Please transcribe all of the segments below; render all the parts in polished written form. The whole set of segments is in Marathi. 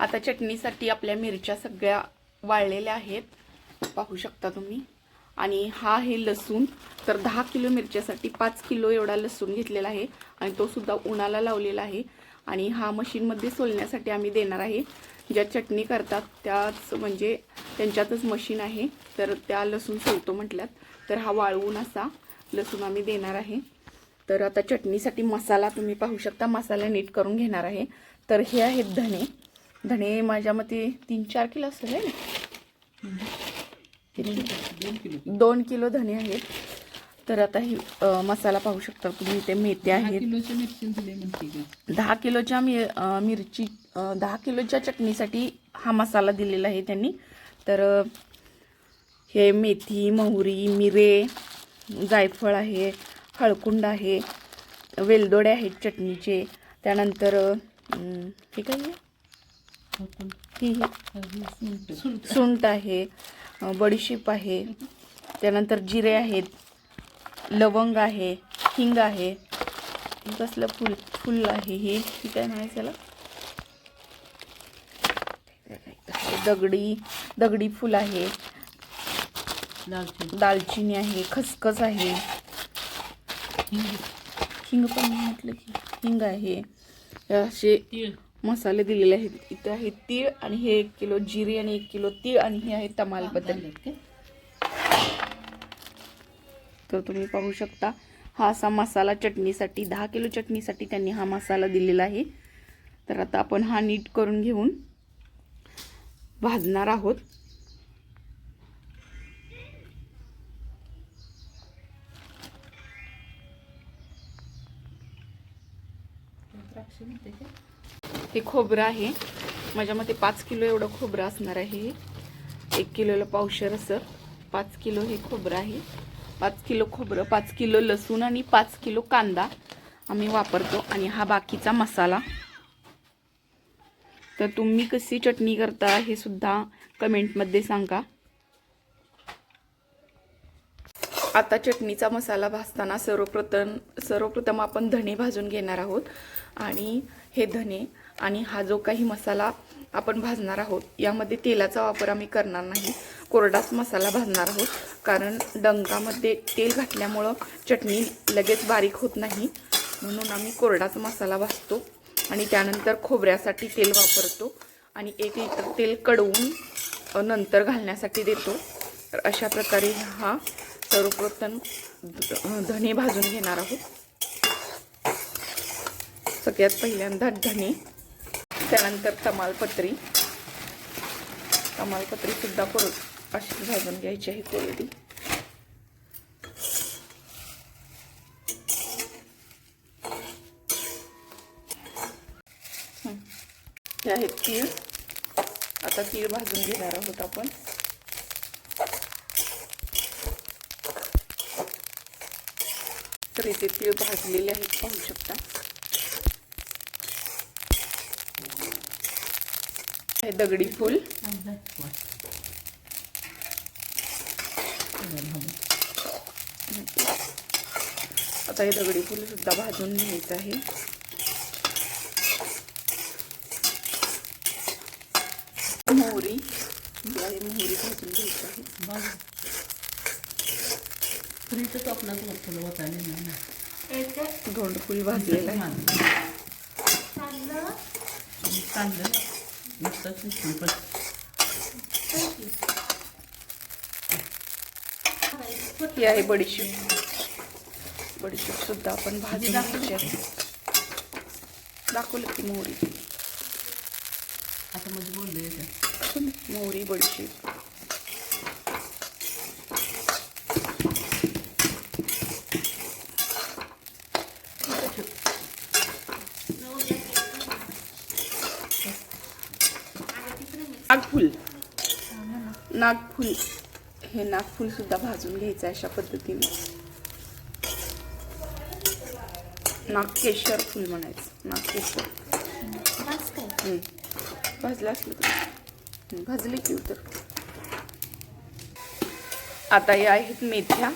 आता चटणीसाठी आपल्या मिरच्या सगळ्या वाळलेल्या आहेत, पाहू शकता तुम्ही. आणि हा आहे लसूण. तर 10 किलो मिरच्यासाठी 5 किलो एवढा लसूण घेतलेला आहे आणि तो सुद्धा उन्हाला लावलेला आहे. आणि हा मशीनमध्ये सोलण्यासाठी आम्ही देणार आहे. ज्या चटणी करतात त्याच म्हणजे त्यांच्यातच मशीन आहे, तर त्या लसूण सोलतो म्हटल्यात. तर हा वाळवून असा लसूण आम्ही देणार आहे. तर आता चटणीसाठी मसाला तुम्ही पाहू शकता, मसाला नीट करून घेणार आहे. तर हे आहेत धणे. धणे माझ्या मते 3-4 किलो असेल आहे ना, 2 किलो धणे आहेत. तर आता ही मसाला पाहू शकता तुम्ही. इथे मेथ्या आहेत. 10 किलोच्या मिरची 10 किलोच्या चटणीसाठी हा मसाला दिलेला आहे त्यांनी. तर हे मेथी, मोहरी, मिरे, जायफळ आहे, हळकुंड आहे, वेलदोडे आहेत चटणीचे. त्यानंतर हे काय आहे, सुंठ आहे, बडीशेप आहे, त्यानंतर जिरे आहेत, लवंग आहे, हिंग आहे. कसलं फुल आहे हे काय म्हणायचं त्याला, दगडी फुल आहे, दालचिनी आहे, खसखस आहे, हिंग पण म्हटलं की हिंग आहे. असे मसाले दिलेले आहेत. इथे आहे तीळ आणि हे 1 किलो जिरे आणि 1 किलो तीळ आणि हे आहे तमालपत्र. तर तुम्ही पाहू शकता हा असा मसाला चटणीसाठी 10 किलो चटणीसाठी त्यांनी हा मसाला दिलेला आहे. तर आता आपण हा नीट करून घेऊन भाजणार आहोत. हे खोबरं आहे. माझ्या मते 5 किलो एवढं खोबरं असणार आहे. 1 किलोला पावशेर असं 5 किलो हे खोबरं आहे. 5 किलो खोबरं, 5 किलो लसूण आणि 5 किलो कांदा आम्ही वापरतो. आणि हा बाकीचा मसाला. तर तुम्ही कशी चटणी करता हे सुद्धा कमेंटमध्ये सांगा. आता चटणीचा मसाला भाजताना सर्वप्रथम आपण धणे भाजून घेणार आहोत. आणि हे धणे आणि हा जो काही मसाला आपण भाजणार आहोत यामध्ये तेलाचा वापर आम्ही करणार नाही, कोरडाच मसाला भाजणार आहोत. कारण डंकामध्ये तेल घातल्यामुळं चटणी लगेच बारीक होत नाही, म्हणून आम्ही कोरडाच मसाला भाजतो. आणि त्यानंतर खोबऱ्यासाठी तेल वापरतो आणि 1 लिटर तेल कडवून नंतर घालण्यासाठी देतो. तर अशा प्रकारे हा सर्वप्रथम धणे भाजून घेणार आहोत. सगळ्यात पहिल्यांदा धणे, त्यानंतर तमालपत्री सुद्धा अशी भाजून घ्यायची आहे कोरडी. हे आहेत तीळ. आता तीळ भाजून घेणार आहोत आपण. तर इथे तीळ भाजलेले आहेत पाहू शकता. हे दगडी फूल, आता हे दगडी फूल सुद्धा भाजून घ्यायचं आहे. मोहरी भाजून घ्यायची आहे. धोंडफूल भाजलेलं आहे. ही आहे बडीशेप सुद्धा आपण भाजून घ्यायची आहे. दाखवलं की मोहरी, आता मध्ये बोलले मोहरी, बडीशेप. नागफूल हे नागफूल सुद्धा भाजून घ्यायचं अशा पद्धतीने. नागकेशर फूल म्हणायचं, नागकेशर. भाजलं असलं तर भाजले की तर. आता या आहेत मेथ्या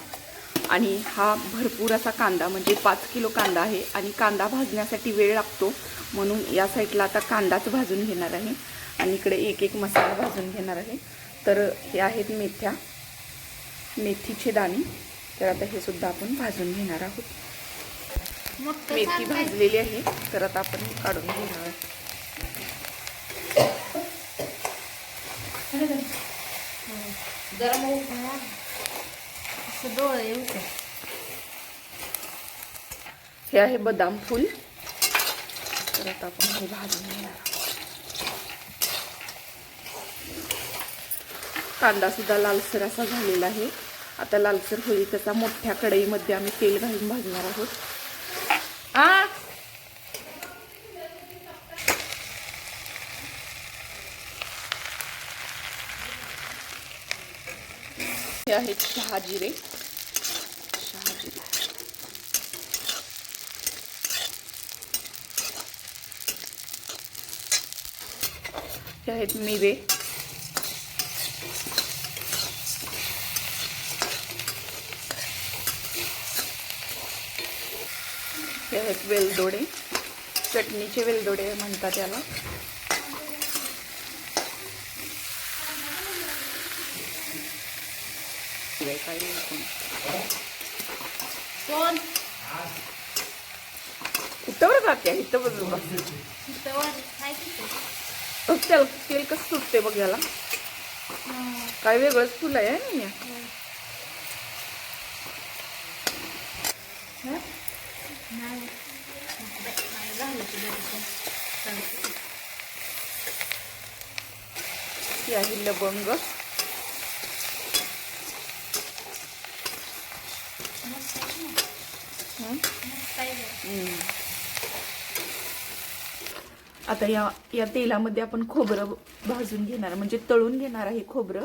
आणि हा भरपूर असा कांदा, म्हणजे 5 किलो कांदा आहे. आणि कांदा भाजण्यासाठी वेळ लागतो म्हणून या साईडला आता कांदाच भाजून घेणार आहे. आणि इकडे एक एक मसाला भाजून घेणार आहे. तर हे आहेत मेथ्या, मेथीचे दाणे. तर आता हे सुद्धा आपण भाजून घेणार आहोत. मेथी भाजलेली आहे, तर आता आपण काढून घेणार आहोत. हे आहे बदाम फूल. तर आता आपण हे भाजून घेणार आहोत. कांदा सुद्धा लालसर असा झालेला आहे. आता लालसर होईल त्याचा मोठ्या कढईमध्ये आम्ही तेल घालून भाजणार आहोत. हे आहेत शहाजिरे. हे आहेत मिरे. हे आहेत वेलदोडे, चटणीचे वेलदोडे म्हणतात त्याला. कोण कुठवर जाते इथं बघू बघ. चल तेल कसं सुटते बघ याला. काय वेगळंच फुल आहे ना. ही आहे लवंग. आता या तेलामध्ये आपण खोबरं भाजून घेणार, म्हणजे तळून घेणार आहे खोबरं.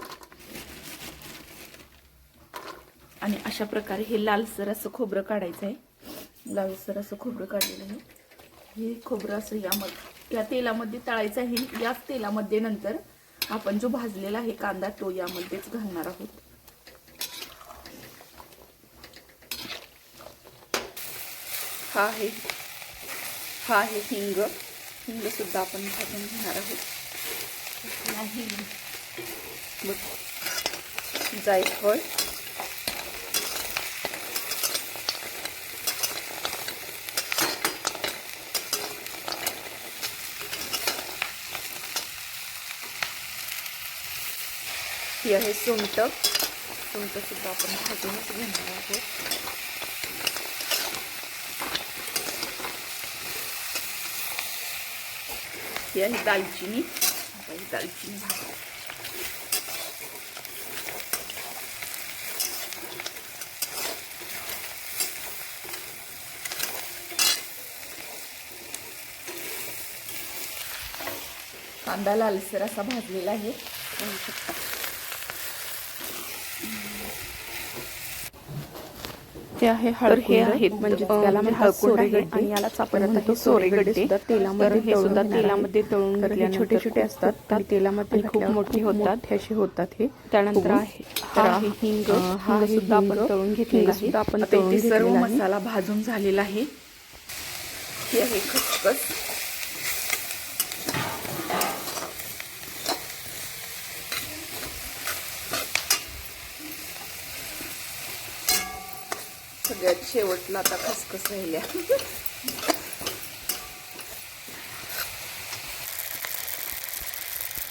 आणि अशा प्रकारे हे लालसर असं खोबरं काढायचं आहे. लालसर असं खोबरं काढलेलं आहे. हे खोबरं असं या तेलामध्ये तळायचं आहे. याच तेलामध्ये नंतर आपण जो भाजलेला आहे कांदा तो यामध्येच घालणार आहोत. हा आहे हिंग. हिंग सुद्धा आपण भाजून घेणार आहोत. जायफळ, ही आहे सुंठ. सुंठ सुद्धा आपण भाजूनच घेणार आहोत. ही आहे दालचिनी. आता ही दालचिनी भाजू. कांदा लालसर असा भाजलेला आहे. हे आहे हळद. हे आहेत म्हणजे त्याला हळकुंड आहे आणि यालाच आपण म्हणतो सोरेगड्डे. तेलामध्ये हे सुद्धा तेलामध्ये तळून घेतल्यानंतर छोटे छोटे असतात. तर तेलामध्ये खूप मोठे होतात. असे होतात हे. त्यानंतर आहे हिंग. हा सुद्धा आपण तळून घेतलेला आहे. आपण सर्व मसाला भाजून झालेला आहे. हे आहे खसखस. सगळ्यात शेवटला आता खसखस राहिल्या.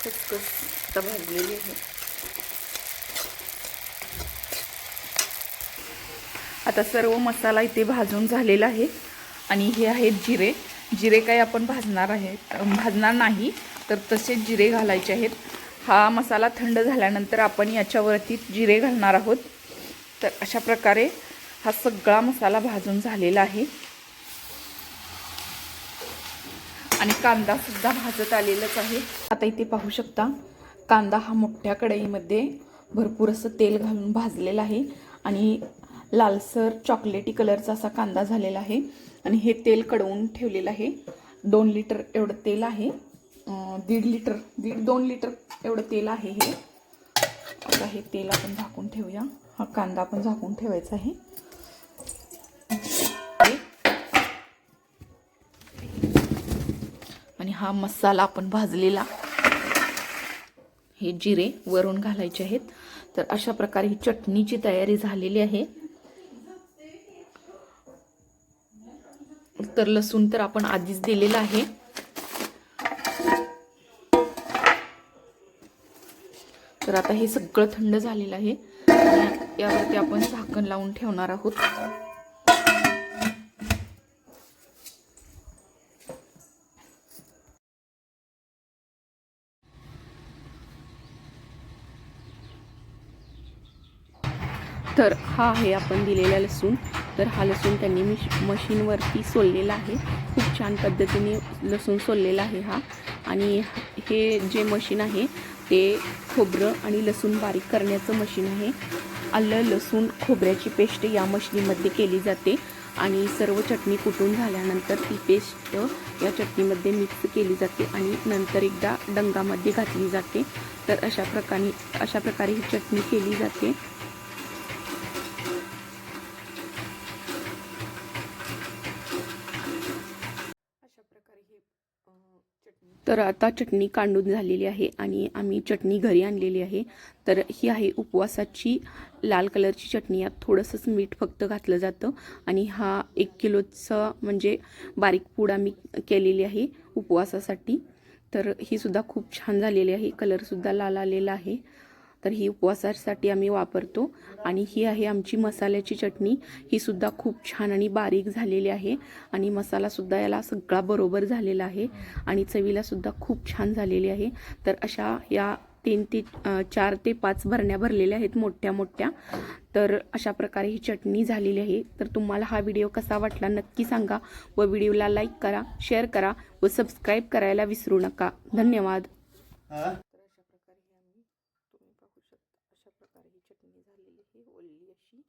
खसखस आता भाजलेली आहे. आता सर्व मसाला इथे भाजून झालेला आहे. आणि हे आहेत जिरे. जिरे काही आपण भाजणार नाही, तर तसेच जिरे घालायचे आहेत. हा मसाला थंड झाल्यानंतर आपण याच्यावरती जिरे घालणार आहोत. तर अशा प्रकारे हा सगळा मसाला भाजून झालेला आहे. आणि कांदा सुद्धा भाजत आलेलाच आहे. आता इथे पाहू शकता कांदा हा मोठ्या कढईमध्ये भरपूर असं तेल घालून भाजलेला आहे. आणि लालसर चॉकलेटी कलरचा असा कांदा झालेला आहे. आणि हे तेल कडवून ठेवलेलं आहे. 2 लिटर एवढं तेल आहे. 2 लिटर एवढं तेल आहे हे. आता हे तेल आपण झाकून ठेवूया. हा कांदा आपण झाकून ठेवायचा आहे. आणि हा मसाला आपण भाजलेला हे जिरे वरून घालायचे आहेत. तर अशा प्रकारे ही चटणीची तयारी झालेली आहे. तर लसूण तर आपण आधीच दिलेला आहे. तर आता हे सगळं थंड झालेलं आहे. यावरती आपण झाकण लावून ठेवणार आहोत. तर हा आहे आपण दिलेला लसूण. तर हा लसूण त्यांनी मशीनवरती सोललेला आहे. खूप छान पद्धतीने लसूण सोललेला आहे हा. आणि हे जे मशीन आहे ते खोबरं आणि लसूण बारीक करण्याचं मशीन आहे. आलं लसूण खोबऱ्याची पेस्ट या मशीनीमध्ये केली जाते आणि सर्व चटणी कुटून झाल्यानंतर ती पेस्ट या चटणीमध्ये मिक्स केली जाते आणि नंतर एकदा डंगामध्ये घातली जाते. तर अशा प्रकारे ही चटणी केली जाते. तर आता चटणी कांडून झालेली आहे आणि आम्ही चटणी घरी आणलेली आहे. तर ही आहे उपवासाची लाल कलरची चटणी. यात थोडंसंच मीठ फक्त घातलं जातं आणि हा 1 किलोचा म्हणजे बारीक पूड आम्ही केलेली आहे उपवासासाठी. तर ही सुद्धा खूप छान झालेली आहे. कलरसुद्धा लाल आलेला आहे. तर ही उपवासासाठी आम्ही वापरतो. आणि ही आहे आमची मसाल्याची चटणी. ही सुद्धा खूप छान आणि बारीक झालेली आहे आणि मसालासुद्धा याला सगळा बरोबर झालेला आहे आणि चवीलासुद्धा खूप छान झालेली आहे. तर अशा या 4 ते 5 भरण्या भरलेल्या आहेत मोठ्या मोठ्या. तर अशा प्रकारे ही चटणी झालेली आहे. तर तुम्हाला हा व्हिडिओ कसा वाटला नक्की सांगा व व्हिडिओला लाईक करा, शेअर करा व सबस्क्राईब करायला विसरू नका. धन्यवाद. अशा प्रकारे ही चटणी झालेली आहे, ओली अशी.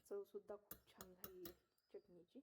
चव सुद्धा खूप छान झालेली आहे चटणीची.